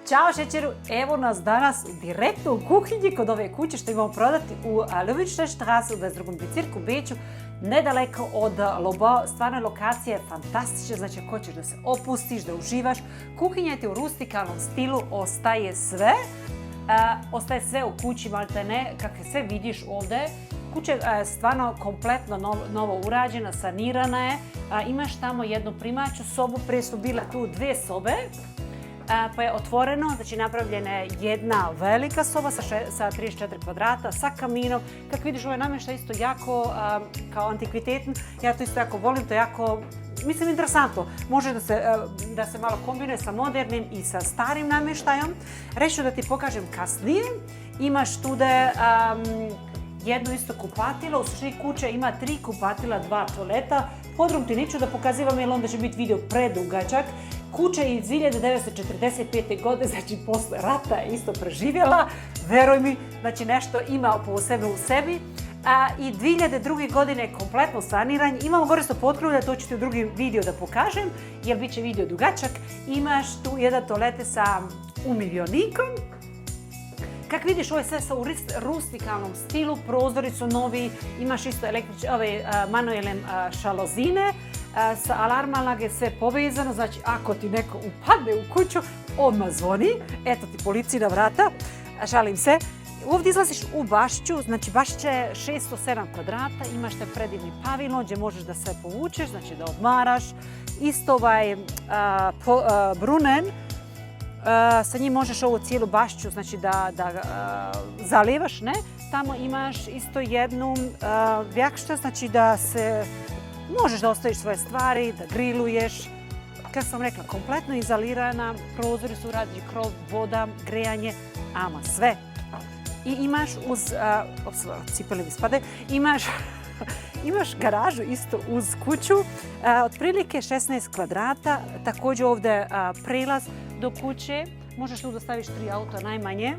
Ćao Šećeru, evo nas danas direktno u kuhinji kod ove kuće što imamo prodati u Löwenstein Straße u 22. bezirku u Beću, nedaleko od Lobau. Stvarno lokacija je fantastična, znači ako hoćeš da se opustiš, da uživaš. Kuhinja ti u rustikalnom stilu, ostaje sve. Ostaje sve u kući, malte ne, kako sve vidiš ovdje. Kuća je stvarno kompletno novo urađena, sanirana je. Imaš tamo jednu primaću sobu, prije su bile tu dve sobe. Pa je otvoreno, znači napravljena je jedna velika soba sa 34 kvadrata, sa kaminom. Kako vidiš, ovo je namještaj isto jako kao antikvitetan. Ja to isto jako volim, to je jako, mislim, interesantno. Može da se malo kombinuje sa modernim i sa starim namještajom. Reću da ti pokažem kasnije. Imaš tude jedno isto kupatilo, u suštini kuća ima 3 kupatila, 2 toaleta. Podrum ti neću da pokazivam jer onda će biti video predugačak. Kuća je iz 1945. godine, znači posle rata je isto preživjela. Veruj mi, znači nešto ima posebno u sebi. I 2002. godine je kompletno saniranje. Imamo gore sto potkrovlja, to ću ti u drugim video da pokažem, jer bit će video dugačak. Imaš tu jedan toalete sa umiljonikom. Kako vidiš, ovo je sve u rustikalnom stilu, prozori su novi, imaš isto manuelne šalozine, sa alarmama je sve povezano, znači ako ti neko upadne u kuću, odmah zvoni, eto ti policija na vrata, šalim se. Ovdje izlaziš u bašću, znači bašća je 607 kvadrata, imaš te predivni pavilon gdje možeš da se povučeš, znači da odmaraš. Isto brunen, sa njim možeš ovu cijelu bašću, znači da zalijevaš, ne? Tamo imaš isto jednu vjakšta, znači da se možeš da ostaviš svoje stvari, da griluješ. Kako sam rekla, kompletno izolirana, prozori su urađeni, krov, voda, grejanje, ama sve. I imaš uz, cipele mi spade, imaš garažu isto uz kuću, otprilike 16 kvadrata, također ovdje prelaz do kuće, možeš tu da staviš 3 auta najmanje.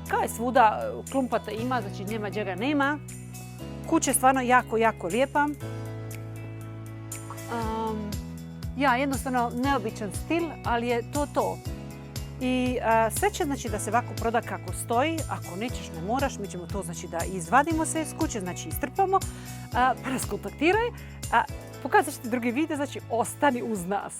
Kao je svuda, klumpata ima, znači nema gdje nema. Kuća je stvarno jako, jako lijepa. Jednostavno neobičan stil, ali je to. I sve će znači da se ovako proda kako stoji. Ako nećeš, ne moraš, mi ćemo to znači da izvadimo se iz kuće, znači istrpamo, pa nas kontaktiraj. Pokazat ću ti drugi video, znači ostani uz nas.